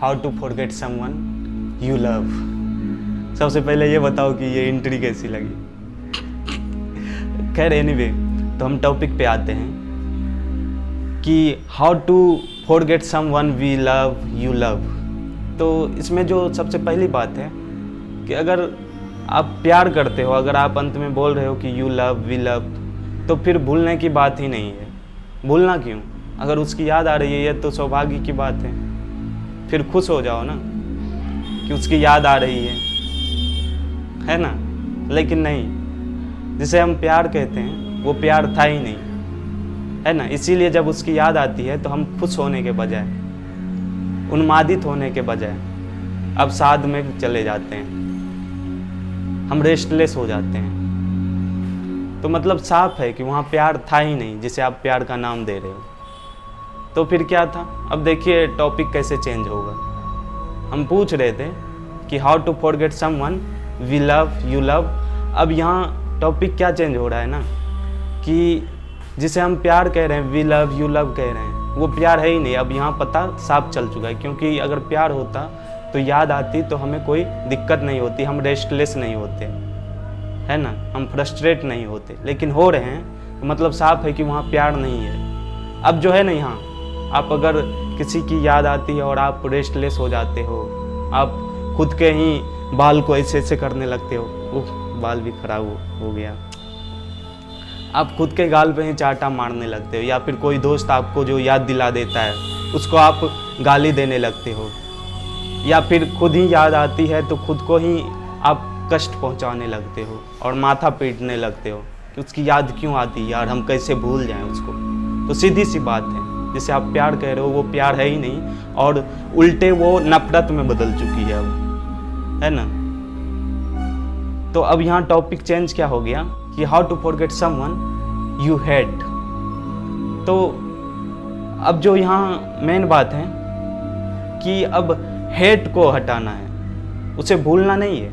How to forget someone you love. सबसे पहले ये बताओ कि ये एंट्री कैसी लगी। खैर एनीवे, तो हम टॉपिक पे आते हैं कि how to forget someone we love you love. तो इसमें जो सबसे पहली बात है कि अगर आप प्यार करते हो, अगर आप अंत में बोल रहे हो कि यू लव वी लव, तो फिर भूलने की बात ही नहीं है। भूलना क्यों? अगर उसकी याद आ रही है तो सौभाग्य की बात है, फिर खुश हो जाओ ना कि उसकी याद आ रही है ना। लेकिन नहीं, जिसे हम प्यार कहते हैं वो प्यार था ही नहीं, है ना। इसीलिए जब उसकी याद आती है तो हम खुश होने के बजाय, उन्मादित होने के बजाय अब साध में चले जाते हैं, हम रेस्टलेस हो जाते हैं। तो मतलब साफ है कि वहाँ प्यार था ही नहीं जिसे आप प्यार का नाम दे रहे हो। तो फिर क्या था? अब देखिए टॉपिक कैसे चेंज होगा। हम पूछ रहे थे कि how to forget someone we love you love. अब यहाँ टॉपिक क्या चेंज हो रहा है ना, कि जिसे हम प्यार कह रहे हैं, वी लव यू लव कह रहे हैं, वो प्यार है ही नहीं। अब यहाँ पता साफ चल चुका है, क्योंकि अगर प्यार होता तो याद आती तो हमें कोई दिक्कत नहीं होती, हम रेस्टलेस नहीं होते, है ना, हम फ्रस्ट्रेट नहीं होते। लेकिन हो रहे हैं तो मतलब साफ है कि वहाँ प्यार नहीं है। अब जो है ना, यहाँ आप अगर किसी की याद आती है और आप रेस्टलेस हो जाते हो, आप खुद के ही बाल को ऐसे ऐसे करने लगते हो, बाल भी खराब हो गया, आप खुद के गाल पे ही चाटा मारने लगते हो, या फिर कोई दोस्त आपको जो याद दिला देता है उसको आप गाली देने लगते हो, या फिर खुद ही याद आती है तो खुद को ही आप कष्ट पहुंचाने लगते हो और माथा पीटने लगते हो कि उसकी याद क्यों आती है यार, हम कैसे भूल जाएं उसको। तो सीधी सी बात है, जिसे आप प्यार कह रहे हो वो प्यार है ही नहीं, और उल्टे वो नफरत में बदल चुकी है अब, है ना। तो अब यहाँ टॉपिक चेंज क्या हो गया कि how to forget someone you hate. तो अब जो यहाँ मेन बात है कि अब हेट को हटाना है, उसे भूलना नहीं है।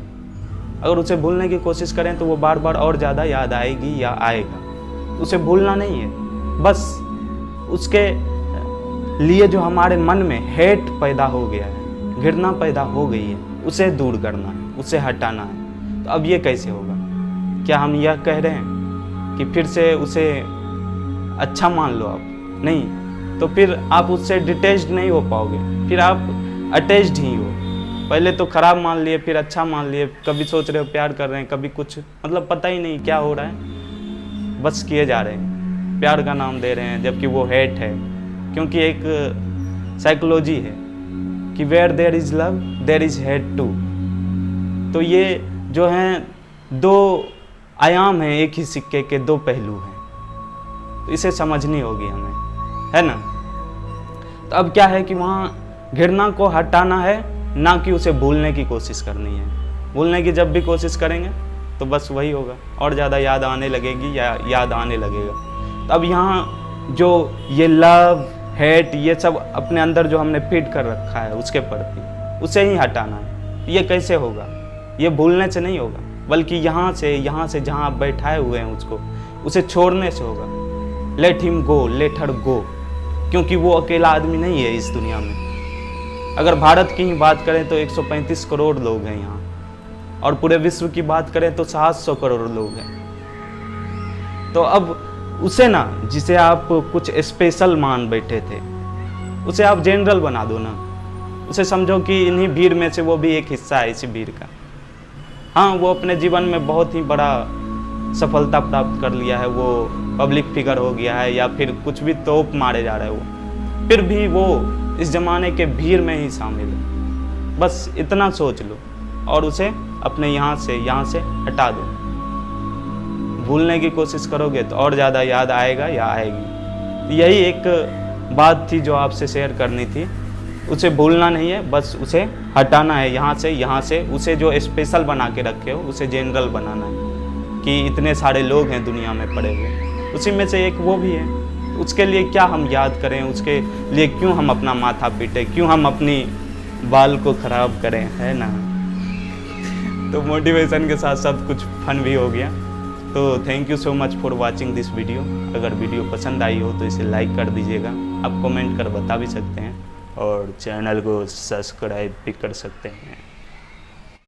अगर उसे भूलने की कोशिश करें तो वो बार बार और ज़्यादा याद आएगी या आएगा। उसे भूलना नहीं है, बस उसके लिए जो हमारे मन में हेट पैदा हो गया है, घृणा पैदा हो गई है, उसे दूर करना है, उसे हटाना है। तो अब ये कैसे होगा? क्या हम यह कह रहे हैं कि फिर से उसे अच्छा मान लो आप? नहीं, तो फिर आप उससे डिटैच्ड नहीं हो पाओगे, फिर आप अटैच्ड ही हो। पहले तो खराब मान लिए, फिर अच्छा मान लिए, कभी सोच रहे हो प्यार कर रहे हैं, कभी कुछ, मतलब पता ही नहीं क्या हो रहा है, बस किए जा रहे हैं, प्यार का नाम दे रहे हैं, जबकि वो हेट है। क्योंकि एक साइकोलॉजी है कि where there is love there is hate too. तो ये जो हैं दो आयाम हैं एक ही सिक्के के, दो पहलू हैं, तो इसे समझनी होगी हमें, है ना। तो अब क्या है कि वहाँ घृणा को हटाना है, ना कि उसे भूलने की कोशिश करनी है। भूलने की जब भी कोशिश करेंगे तो बस वही होगा, और ज़्यादा याद आने लगेगी या याद आने लगेगा। तो अब यहाँ जो ये लव हेट ये सब अपने अंदर जो हमने फीड कर रखा है उसके प्रति, उसे ही हटाना है। ये कैसे होगा? ये भूलने से नहीं होगा, बल्कि यहाँ से जहाँ आप बैठाए हुए हैं उसको, उसे छोड़ने से होगा। Let him go, let her go, क्योंकि वो अकेला आदमी नहीं है इस दुनिया में। अगर भारत की ही बात करें तो 135 करोड़ लोग हैं यहाँ, और पूरे विश्व की बात करें तो 700 करोड़ लोग हैं। तो अब उसे ना, जिसे आप कुछ स्पेशल मान बैठे थे, उसे आप जनरल बना दो ना। उसे समझो कि इन्हीं भीड़ में से वो भी एक हिस्सा है इसी भीड़ का। हाँ, वो अपने जीवन में बहुत ही बड़ा सफलता प्राप्त कर लिया है, वो पब्लिक फिगर हो गया है, या फिर कुछ भी तोप मारे जा रहा है वो, फिर भी वो इस ज़माने के भीड़ में ही शामिल है। बस इतना सोच लो और उसे अपने यहाँ से हटा दो। भूलने की कोशिश करोगे तो और ज़्यादा याद आएगा या आएगी। यही एक बात थी जो आपसे शेयर करनी थी। उसे भूलना नहीं है, बस उसे हटाना है यहाँ से। उसे जो स्पेशल बना के रखे हो उसे जनरल बनाना है, कि इतने सारे लोग हैं दुनिया में पड़े हुए, उसी में से एक वो भी है। उसके लिए क्या हम याद करें, उसके लिए क्यों हम अपना माथा पीटें, क्यों हम अपनी बाल को ख़राब करें, है ना। तो मोटिवेशन के साथ साथ कुछ फन भी हो गया। तो thank you so much for watching this video. अगर वीडियो पसंद आई हो तो इसे लाइक कर दीजिएगा। आप कमेंट कर बता भी सकते हैं। और चैनल को सब्सक्राइब भी कर सकते हैं।